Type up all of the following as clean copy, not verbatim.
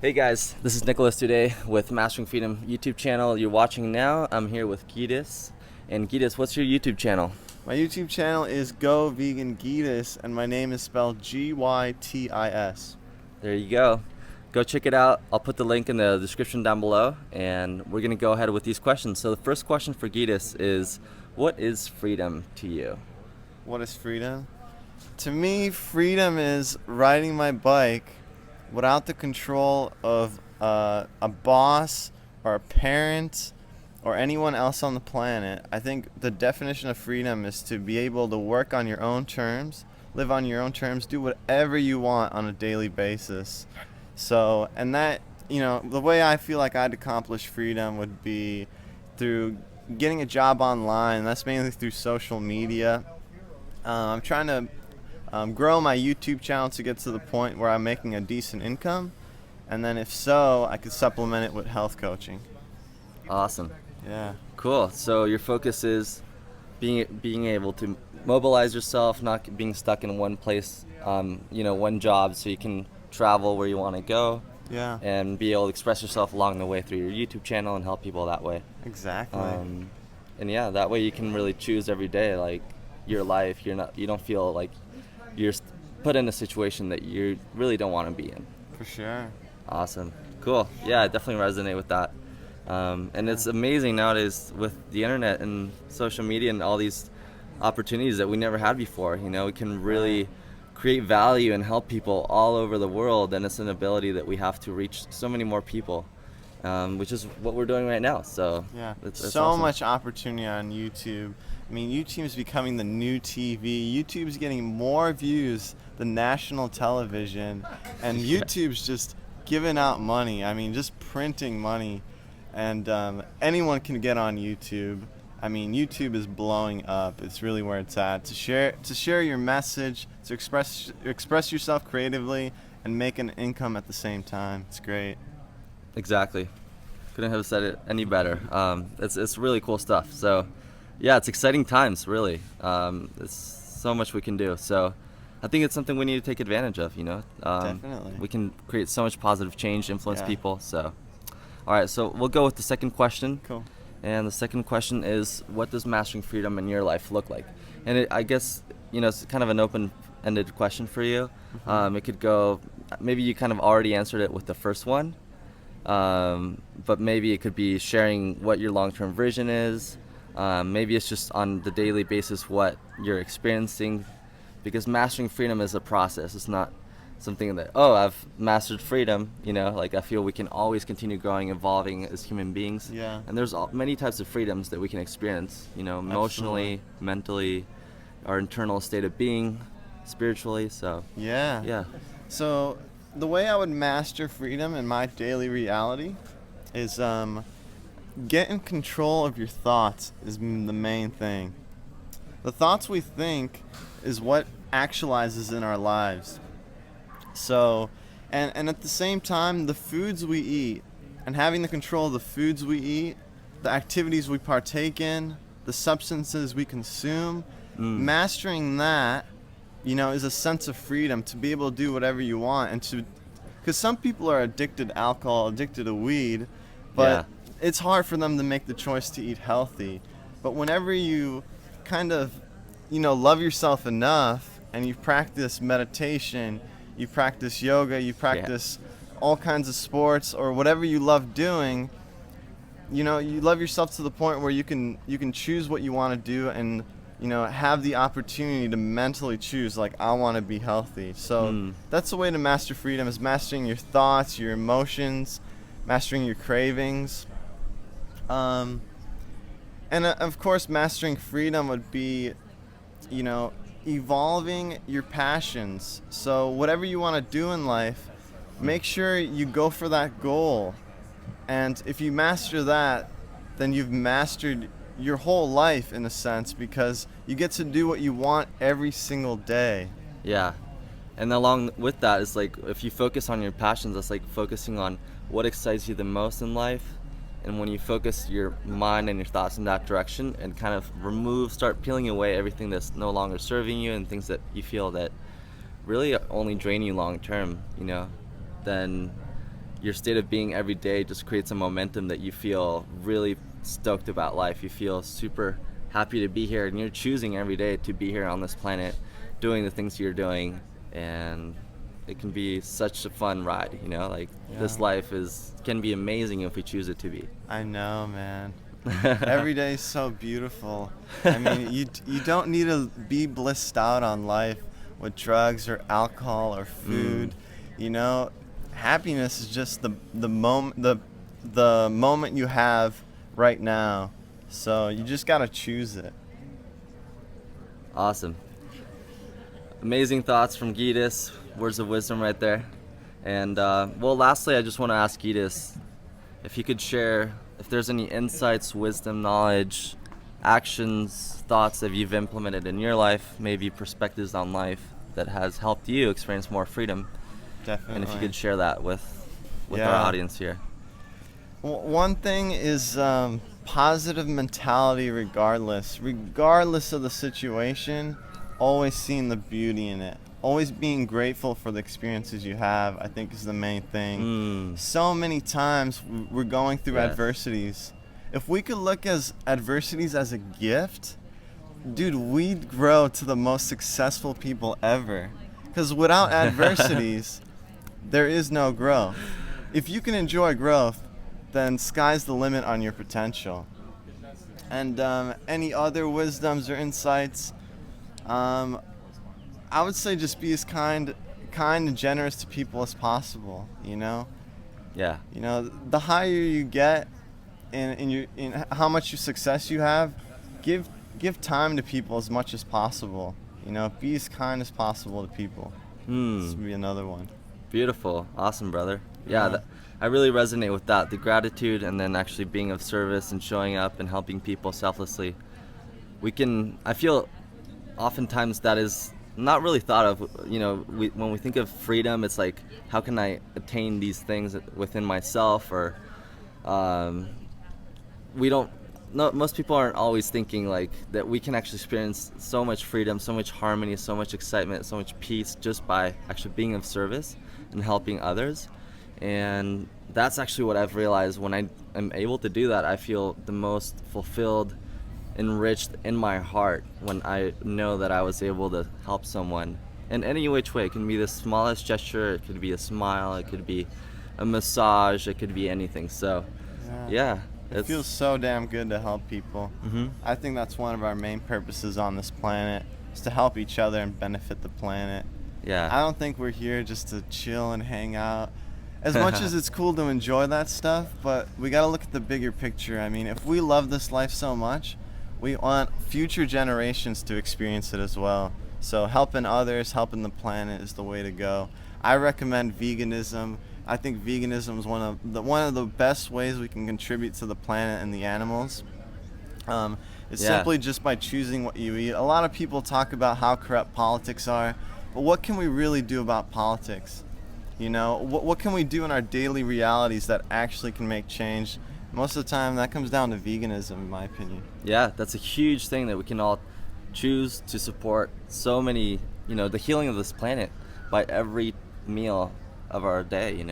Hey guys, this is Nicolas today with Mastering Freedom YouTube channel you're watching now. I'm here with Gytis. And Gytis, what's your YouTube channel? My YouTube channel is Go Vegan Gytis, and my name is spelled Gytis. There you go. Go check it out. I'll put the link in the description down below, and we're going to go ahead with these questions. So the first question for Gytis is, what is freedom to you? What is freedom? To me, freedom is riding my bike without the control of a boss or a parent or anyone else on the planet. I think the definition of freedom is to be able to work on your own terms, live on your own terms, do whatever you want on a daily basis. So, and that, the way I feel like I'd accomplish freedom would be through getting a job online. That's mainly through social media. I'm trying to grow my YouTube channel to get to the point where I'm making a decent income, and then if so, I could supplement it with health coaching. Awesome. Yeah. Cool. So your focus is being able to mobilize yourself, not being stuck in one place, one job, so you can travel where you want to go. Yeah. And be able to express yourself along the way through your YouTube channel and help people that way. Exactly. And yeah, that way you can really choose every day, like your life. You don't feel like you're put in a situation that you really don't want to be in. For sure. Awesome. Cool. Yeah, I definitely resonate with that. And it's amazing nowadays with the internet and social media and all these opportunities that we never had before. We can really create value and help people all over the world, and it's an ability that we have to reach so many more people, which is what we're doing right now. So yeah, it's so awesome. much opportunity on YouTube. I mean, YouTube is becoming the new TV. YouTube is getting more views than national television, and YouTube's just giving out money. I mean, just printing money, and anyone can get on YouTube. I mean, YouTube is blowing up. It's really where it's at. To share your message, to express yourself creatively, and make an income at the same time. It's great. Exactly. Couldn't have said it any better. It's really cool stuff. So, yeah, it's exciting times, really. It's so much we can do. So, I think it's something we need to take advantage of. Definitely. We can create so much positive change, influence Yeah. people. So, all right. So we'll go with the second question. Cool. And the second question is, what does mastering freedom in your life look like? And I guess, it's kind of an open-ended question for you. Mm-hmm. It could go, maybe you kind of already answered it with the first one, but maybe it could be sharing what your long-term vision is. Maybe it's just on the daily basis what you're experiencing, because mastering freedom is a process. It's not something that, I've mastered freedom, I feel we can always continue growing, evolving as human beings. Yeah. And there's many types of freedoms that we can experience, emotionally, mentally, our internal state of being, spiritually. So Yeah. So the way I would master freedom in my daily reality is get in control of your thoughts is the main thing. The thoughts we think is what actualizes in our lives. So, and at the same time, the foods we eat, and having the control of the foods we eat, the activities we partake in, the substances we consume, mastering that, is a sense of freedom to be able to do whatever you want, and because some people are addicted to alcohol, addicted to weed, but it's hard for them to make the choice to eat healthy. But whenever you kind of, love yourself enough, and you practice meditation, you practice yoga, you practice all kinds of sports or whatever you love doing, you love yourself to the point where you can choose what you want to do, and have the opportunity to mentally choose, like, I want to be healthy. So that's the way to master freedom, is mastering your thoughts, your emotions, mastering your cravings. And of course, mastering freedom would be, evolving your passions. So whatever you want to do in life, make sure you go for that goal. And if you master that, then you've mastered your whole life in a sense, because you get to do what you want every single day. Yeah. And along with that is, like, if you focus on your passions, that's like focusing on what excites you the most in life. And when you focus your mind and your thoughts in that direction and kind of start peeling away everything that's no longer serving you and things that you feel that really only drain you long term, then your state of being every day just creates a momentum that you feel really stoked about life. You feel super happy to be here, and you're choosing every day to be here on this planet, doing the things you're doing, and it can be such a fun ride, you know? Like, this Yeah. life can be amazing if we choose it to be. I know, man. Every day is so beautiful. I mean, you don't need to be blissed out on life with drugs or alcohol or food. You know, happiness is just the moment you have right now. So you just gotta choose it. Awesome. Amazing thoughts from Gytis. Words of wisdom right there. And well, lastly, I just want to ask Gytis if he could share if there's any insights, wisdom, knowledge, actions, thoughts that you've implemented in your life, maybe perspectives on life that has helped you experience more freedom. Definitely. And if you could share that with our Yeah. audience here. One thing is positive mentality regardless of the situation, always seeing the beauty in it. Always being grateful for the experiences you have, I think, is the main thing. So many times we're going through Yes. adversities. If we could look as adversities as a gift, dude, we'd grow to the most successful people ever. Because without adversities, there is no growth. If you can enjoy growth, then sky's the limit on your potential. And any other wisdoms or insights? I would say just be as kind and generous to people as possible. You know, Yeah. the higher you get, in how much success you have, give time to people as much as possible. You know, be as kind as possible to people. This would be another one. Beautiful. Awesome, brother. Yeah, Yeah. I really resonate with that. The gratitude, and then actually being of service and showing up and helping people selflessly. I feel oftentimes that is not really thought of. You know, when we think of freedom, it's like, how can I attain these things within myself? Or most people aren't always thinking like that we can actually experience so much freedom, so much harmony, so much excitement, so much peace just by actually being of service and helping others. And that's actually what I've realized. When I am able to do that, I feel the most fulfilled, enriched in my heart when I know that I was able to help someone in any which way. It can be the smallest gesture, it could be a smile, it could be a massage, it could be anything. So yeah, It feels so damn good to help people. Mm-hmm. I think that's one of our main purposes on this planet, is to help each other and benefit the planet. Yeah. I don't think we're here just to chill and hang out. As much as it's cool to enjoy that stuff, but we got to look at the bigger picture. I mean, if we love this life so much, we want future generations to experience it as well. So helping others, helping the planet is the way to go. I recommend veganism. I think veganism is one of the best ways we can contribute to the planet and the animals. It's simply just by choosing what you eat. A lot of people talk about how corrupt politics are, but what can we really do about politics? You know, what can we do in our daily realities that actually can make change? Most of the time, that comes down to veganism, in my opinion. Yeah, that's a huge thing that we can all choose to support. So many, the healing of this planet by every meal of our day,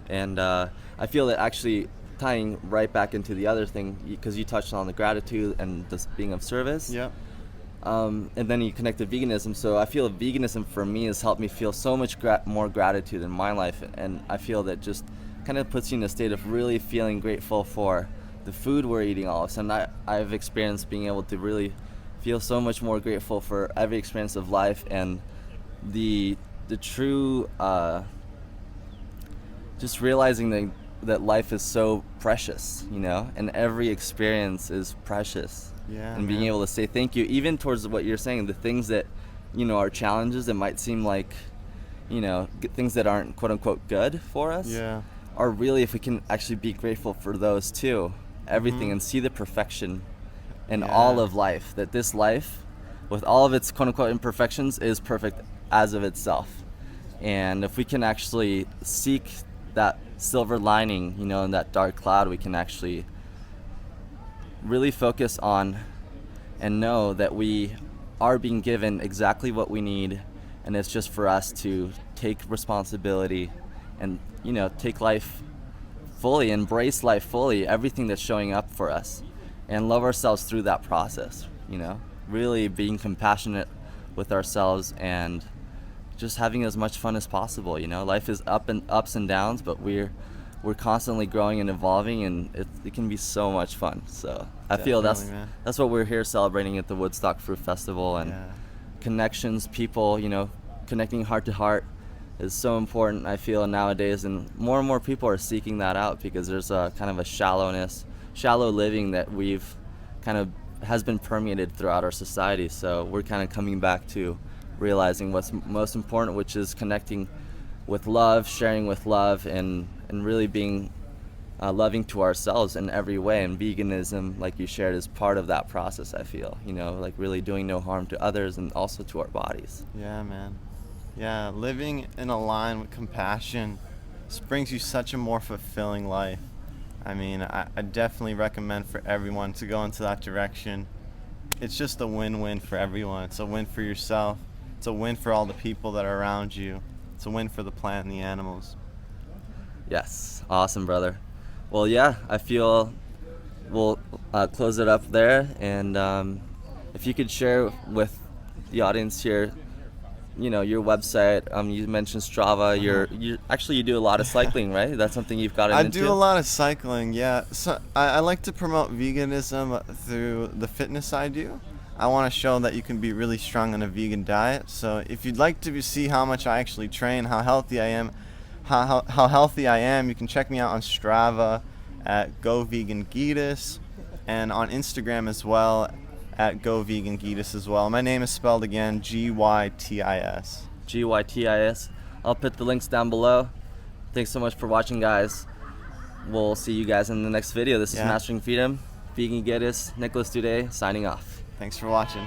And I feel that actually tying right back into the other thing, because you touched on the gratitude and this being of service. Yep. And then you connected veganism. So I feel veganism for me has helped me feel so much more gratitude in my life. And I feel that just kind of puts you in a state of really feeling grateful for the food we're eating all of a sudden. I've experienced being able to really feel so much more grateful for every experience of life, and the true just realizing that life is so precious, and every experience is precious. Yeah. And being able to say thank you, even towards what you're saying, the things that, are challenges that might seem like, things that aren't quote unquote good for us. Yeah. Are really, if we can actually be grateful for those too, everything, and see the perfection in all of life, that this life, with all of its quote unquote imperfections, is perfect as of itself. And if we can actually seek that silver lining, in that dark cloud, we can actually really focus on and know that we are being given exactly what we need, and it's just for us to take responsibility and take life fully, embrace life fully, everything that's showing up for us, and love ourselves through that process, you know? Really being compassionate with ourselves and just having as much fun as possible, you know? Life is ups and downs, but we're constantly growing and evolving, and it can be so much fun. So I feel Definitely, man. that's what we're here celebrating at the Woodstock Fruit Festival, and Yeah. connections, people, you know, connecting heart to heart is so important, I feel, nowadays, and more people are seeking that out because there's a kind of a shallow living that we've kind of has been permeated throughout our society. So we're kind of coming back to realizing what's most important, which is connecting with love, sharing with love, and really being loving to ourselves in every way. And veganism, like you shared, is part of that process, I feel, you know, like really doing no harm to others and also to our bodies. Yeah, man. Yeah, living in a line with compassion just brings you such a more fulfilling life. I mean, I definitely recommend for everyone to go into that direction. It's just a win-win for everyone. It's a win for yourself. It's a win for all the people that are around you. It's a win for the plant and the animals. Yes, awesome, brother. Well, yeah, I feel we'll close it up there, and if you could share with the audience here, you know, your website. You mentioned Strava. You do a lot of cycling, right? That's something you've gotten I into. do a lot of cycling, yeah. So I like to promote veganism through the fitness I do. I want to show that you can be really strong on a vegan diet. So if you'd like to see how much I actually train, how healthy I am, how healthy I am, you can check me out on Strava at GoVeganGytis, and on Instagram as well at GoVeganGytis as well. My name is spelled again Gytis. Gytis. I'll put the links down below. Thanks so much for watching, guys. We'll see you guys in the next video. This is Mastering Freedom, Vegan Gytis, Nicolas Dudet, signing off. Thanks for watching.